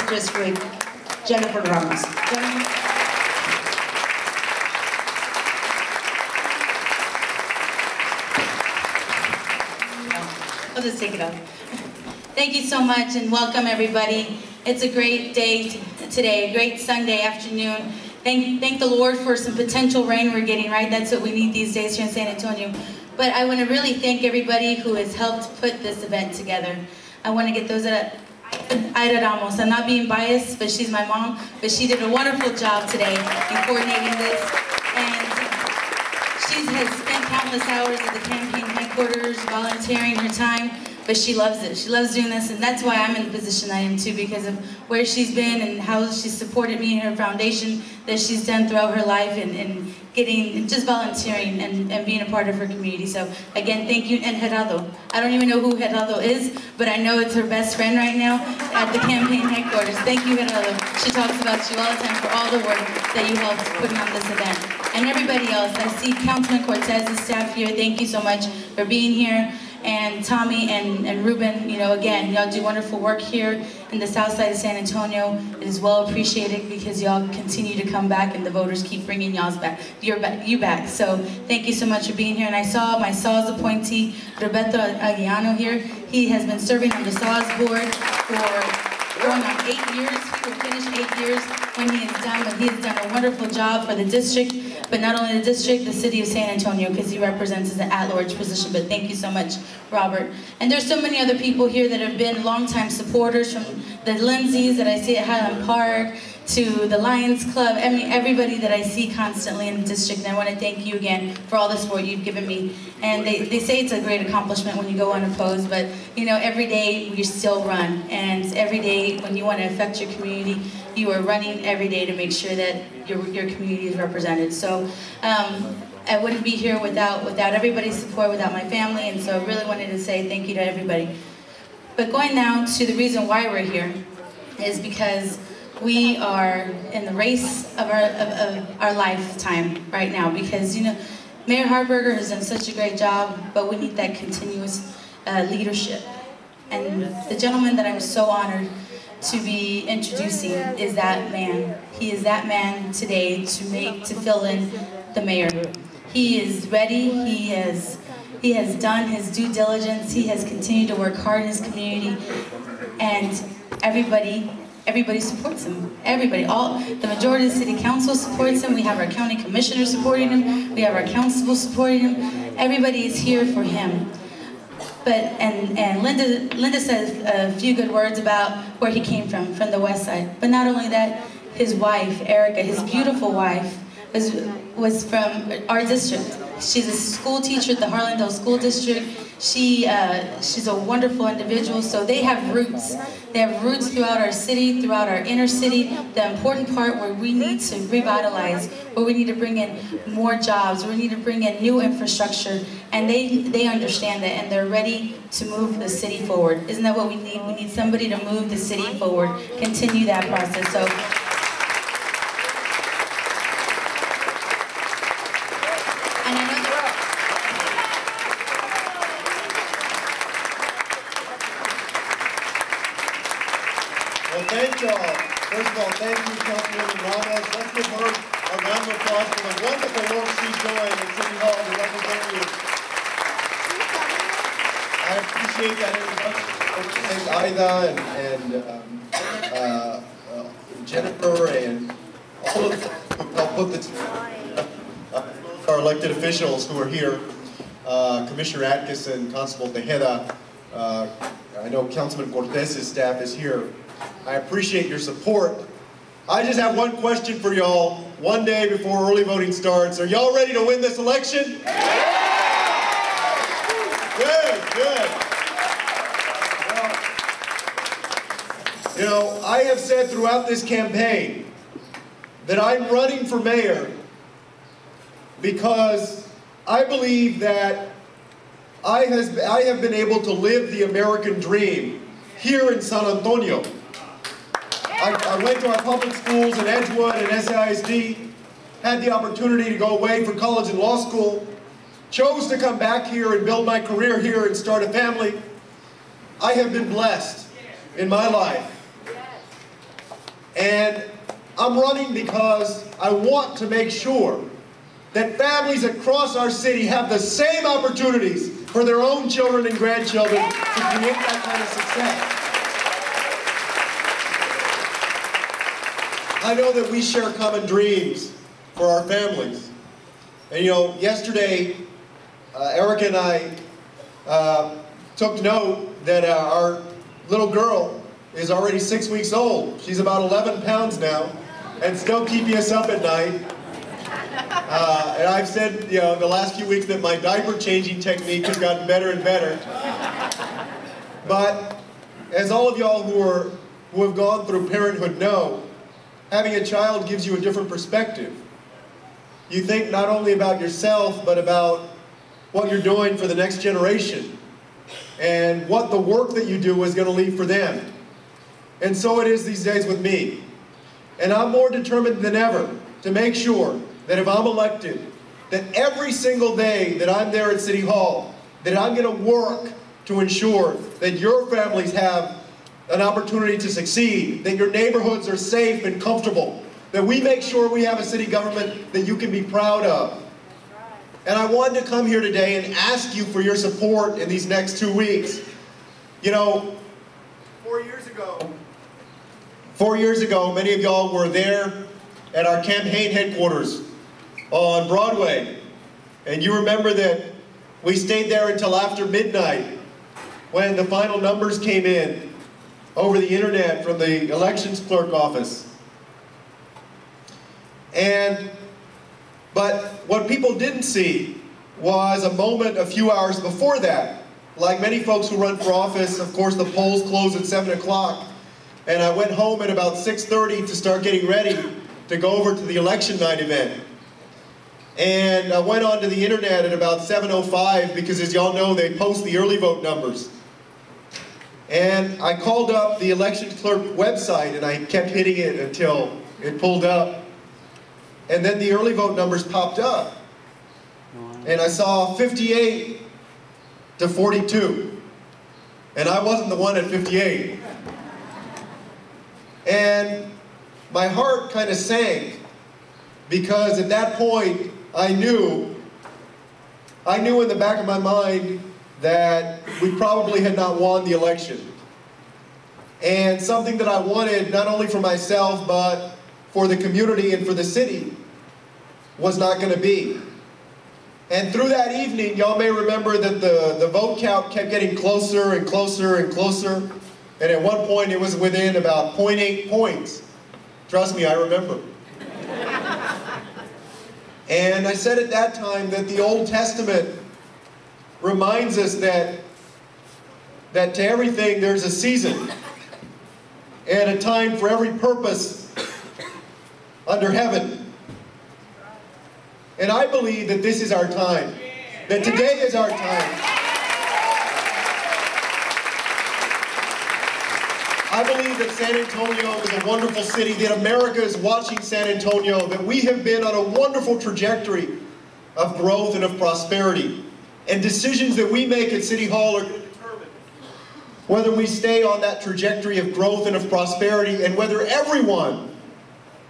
District, Jennifer Ramos. Jennifer? I'll just take it off. Thank you so much and welcome everybody. It's a great day today, a great Sunday afternoon. Thank the Lord for some potential rain we're getting, right? That's what we need these days here in San Antonio. But I want to really thank everybody who has helped put this event together. I want to get those at Ida Ramos. I'm not being biased, but she's my mom. But she did a wonderful job today in coordinating this. And she has spent countless hours at the campaign headquarters, volunteering her time. But she loves it. She loves doing this, and that's why I'm in the position I am too, because of where she's been and how she's supported me in her foundation that she's done throughout her life and getting, just volunteering and being a part of her community. So again, thank you. And Gerardo. I don't even know who Gerardo is, but I know it's her best friend right now at the campaign headquarters. Thank you, Gerardo. She talks about you all the time for all the work that you helped putting on this event. And everybody else, I see Councilman Cortez's staff here. Thank you so much for being here. And Tommy and Ruben, you know, again, y'all do wonderful work here in the south side of San Antonio. It is well appreciated because y'all continue to come back and the voters keep bringing you back. So thank you so much for being here. And I saw my SAWS appointee, Roberto Aguiano here. He has been serving on the SAWS board for going on 8 years. He will finish 8 years when he is done, but he has done a wonderful job for the district, but not only the district, the city of San Antonio, because he represents as an at-large position. But thank you so much, Robert. And there's so many other people here that have been longtime supporters, from the Lindsays that I see at Highland Park to the Lions Club. I mean, everybody that I see constantly in the district. And I want to thank you again for all the support you've given me. And they say it's a great accomplishment when you go unopposed, but you know, every day we still run. And every day when you want to affect your community, you are running every day to make sure that your community is represented. So I wouldn't be here without everybody's support, without my family, and so I really wanted to say thank you to everybody. But going now to the reason why we're here is because we are in the race of our lifetime right now, because you know, Mayor Harburger has done such a great job, but we need that continuous leadership. And the gentleman that I'm so honored to be introducing is that man. He is that man today to fill in the mayor. He is ready. He has done his due diligence. He has continued to work hard in his community, and everybody supports him. Everybody, the majority of the city council supports him. We have our county commissioner supporting him. We have our council supporting him. Everybody is here for him. But and Linda said a few good words about where he came from the west side. But not only that, his wife, Erica, his beautiful wife, was from our district. She's a school teacher at the Harlandale School District. She's a wonderful individual. So they have roots. They have roots throughout our city, throughout our inner city. The important part where we need to revitalize, where we need to bring in more jobs, where we need to bring in new infrastructure, and they understand that, and they're ready to move the city forward. Isn't that what we need? We need somebody to move the city forward, continue that process. So. Thank y'all. First of all, thank you, Councilwoman Ramos. Let's give her a round of applause for the wonderful work she's doing at City Hall to represent you. I appreciate that introduction. And Jennifer and all of them who helped put the our elected officials who are here. Commissioner Atkinson, Constable Tejeda, I know Councilman Cortez's staff is here. I appreciate your support. I just have one question for y'all, one day before early voting starts. Are y'all ready to win this election? Good, good. Well, you know, I have said throughout this campaign that I'm running for mayor because I believe that I have been able to live the American dream here in San Antonio. I went to our public schools in Edgewood and SISD, had the opportunity to go away for college and law school, chose to come back here and build my career here and start a family. I have been blessed in my life And I'm running because I want to make sure that families across our city have the same opportunities for their own children and grandchildren to create that kind of success. I know that we share common dreams for our families. And you know, yesterday, Eric and I took note that our little girl is already 6 weeks old. She's about 11 pounds now, and still keeping us up at night. And I've said, you know, the last few weeks that my diaper changing technique has gotten better and better. But as all of y'all who have gone through parenthood know, having a child gives you a different perspective. You think not only about yourself, but about what you're doing for the next generation and what the work that you do is going to leave for them. And so it is these days with me. And I'm more determined than ever to make sure that if I'm elected, that every single day that I'm there at City Hall, that I'm going to work to ensure that your families have an opportunity to succeed, that your neighborhoods are safe and comfortable, that we make sure we have a city government that you can be proud of. And I wanted to come here today and ask you for your support in these next 2 weeks. You know, 4 years ago, many of y'all were there at our campaign headquarters on Broadway. And you remember that we stayed there until after midnight when the final numbers came in over the internet from the elections clerk office. But what people didn't see was a moment a few hours before that. Like many folks who run for office, of course the polls close at 7 o'clock. And I went home at about 6:30 to start getting ready to go over to the election night event. And I went onto the internet at about 7:05 because, as y'all know, they post the early vote numbers. And I called up the election clerk website and I kept hitting it until it pulled up. And then the early vote numbers popped up. And I saw 58 to 42. And I wasn't the one at 58. And my heart kind of sank because at that point I knew in the back of my mind that we probably had not won the election. And something that I wanted, not only for myself, but for the community and for the city, was not going to be. And through that evening, y'all may remember that the vote count kept getting closer and closer and closer. And at one point, it was within about 0.8 points. Trust me, I remember. And I said at that time that the Old Testament reminds us that to everything there's a season and a time for every purpose under heaven. And I believe that this is our time, that today is our time. I believe that San Antonio is a wonderful city, that America is watching San Antonio, that we have been on a wonderful trajectory of growth and of prosperity. And decisions that we make at City Hall are going to determine whether we stay on that trajectory of growth and of prosperity, and whether everyone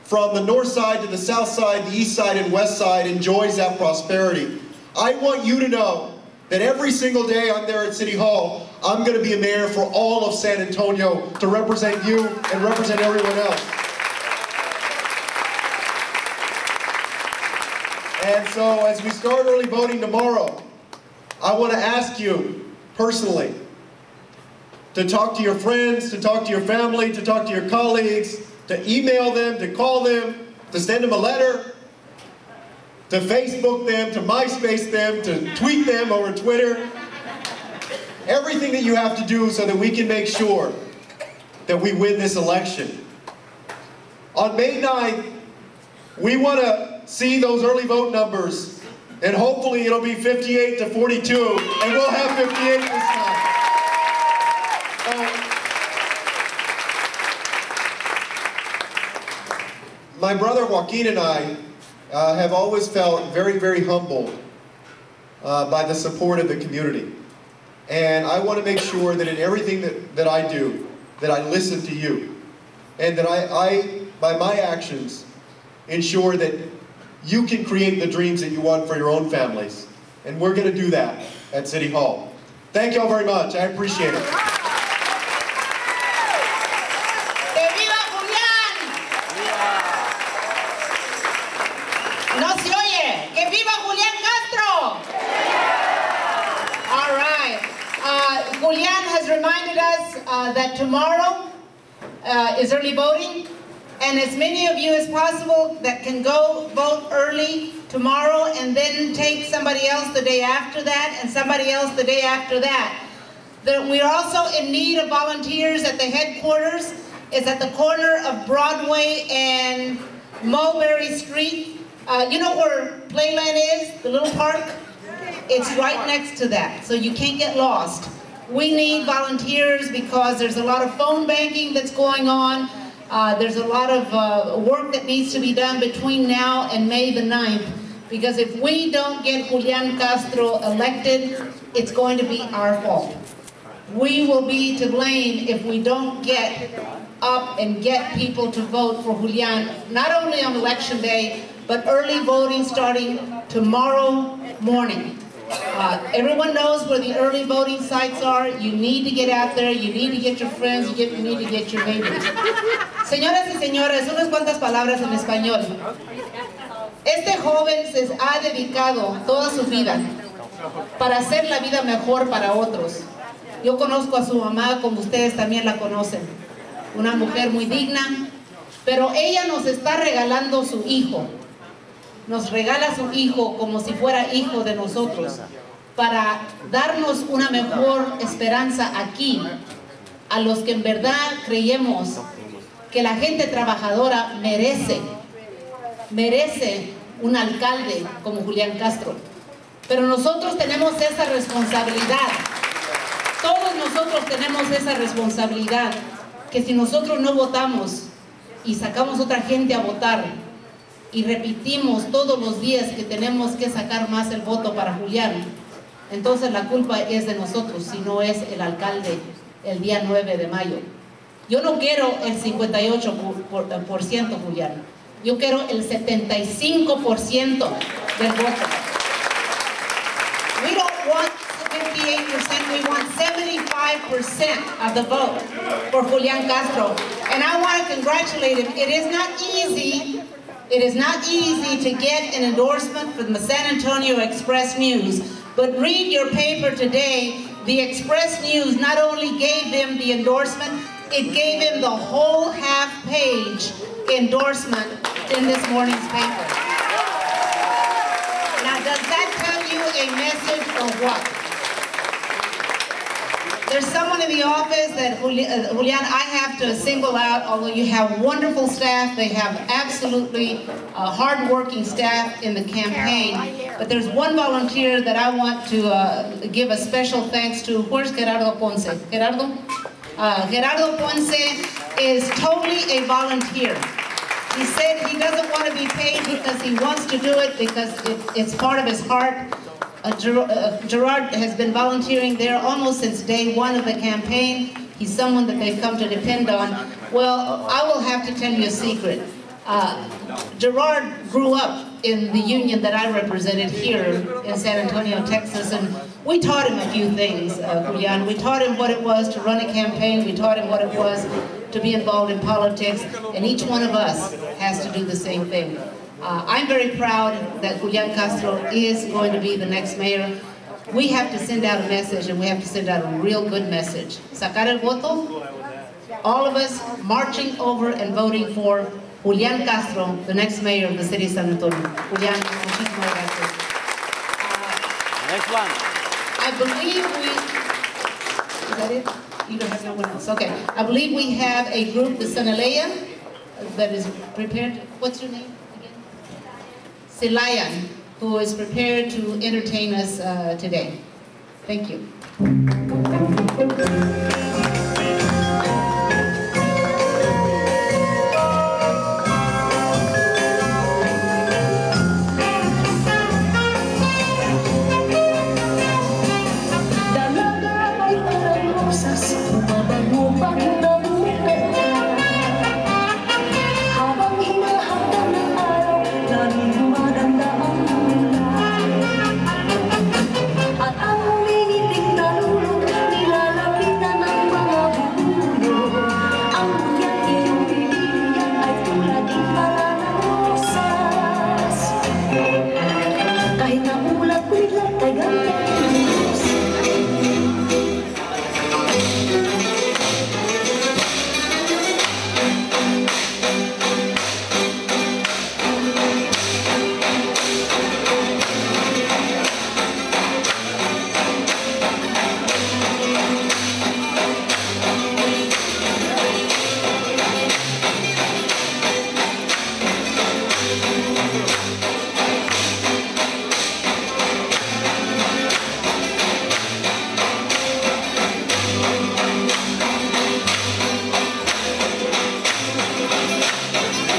from the north side to the south side, the east side and west side enjoys that prosperity. I want you to know that every single day I'm there at City Hall, I'm going to be a mayor for all of San Antonio to represent you and represent everyone else. And so as we start early voting tomorrow, I want to ask you personally to talk to your friends, to talk to your family, to talk to your colleagues, to email them, to call them, to send them a letter, to Facebook them, to MySpace them, to tweet them over Twitter. Everything that you have to do so that we can make sure that we win this election. On May 9th, we want to see those early vote numbers, and hopefully it'll be 58 to 42, and we'll have 58 this time. My brother Joaquin and I have always felt very, very humbled by the support of the community. And I want to make sure that in everything that I do, that I listen to you. and that I, by my actions, ensure that you can create the dreams that you want for your own families. And we're going to do that at City Hall. Thank you all very much. I appreciate it. ¡Que viva Julián! No se oye. ¡Que viva Julián Castro! All right. Julian has reminded us that tomorrow is early voting, and as many of you as possible that can go vote early tomorrow and then take somebody else the day after that and somebody else the day after that. We're also in need of volunteers at the headquarters. It's at the corner of Broadway and Mulberry Street. You know where Playland is, the little park? It's right next to that, so you can't get lost. We need volunteers because there's a lot of phone banking that's going on. There's a lot of work that needs to be done between now and May the 9th. Because if we don't get Julian Castro elected, it's going to be our fault. We will be to blame if we don't get up and get people to vote for Julian, not only on election day, but early voting starting tomorrow morning. Everyone knows where the early voting sites are. You need to get out there, you need to get your friends, you need to get your neighbors. Señoras y señores, unas cuantas palabras en español. Este joven se ha dedicado toda su vida para hacer la vida mejor para otros. Yo conozco a su mamá, como ustedes también la conocen. Una mujer muy digna, pero ella nos está regalando su hijo. Nos regala su hijo como si fuera hijo de nosotros, para darnos una mejor esperanza aquí, a los que en verdad creemos que la gente trabajadora merece un alcalde como Julian Castro. Pero nosotros tenemos esa responsabilidad, todos nosotros tenemos esa responsabilidad, que si nosotros no votamos y sacamos otra gente a votar, y repetimos todos los días que tenemos que sacar más el voto para Julián, entonces la culpa es de nosotros, si no es el alcalde el día 9 de mayo. Yo no quiero el 58%, Julián. Yo quiero el 75% del voto. We don't want 58%, we want 75% of the vote for Julian Castro. And I want to congratulate him. It is not easy to get an endorsement from the San Antonio Express News, but read your paper today. The Express News not only gave him the endorsement, it gave him the whole half-page endorsement in this morning's paper. Now, does that tell you a message or what? There's someone in the office that, Julian, I have to single out, although you have wonderful staff, they have absolutely hard-working staff in the campaign, but there's one volunteer that I want to give a special thanks to. Where's Gerardo Ponce? Gerardo? Gerardo Ponce is totally a volunteer. He said he doesn't want to be paid because he wants to do it because it's part of his heart. Gerard has been volunteering there almost since day one of the campaign. He's someone that they've come to depend on. Well, I will have to tell you a secret. Gerard grew up in the union that I represented here in San Antonio, Texas, and we taught him a few things, Julian. We taught him what it was to run a campaign, we taught him what it was to be involved in politics, and each one of us has to do the same thing. I'm very proud that Julian Castro is going to be the next mayor. We have to send out a message, and we have to send out a real good message. Sacar el voto, all of us marching over and voting for Julian Castro, the next mayor of the city of San Antonio. Julian, muchísimas gracias. Next one. I believe is that it? You don't have no one else. Okay. I believe we have a group, the Silayan, that is prepared. What's your name again? Silayan, who is prepared to entertain us today. Thank you. Thank you.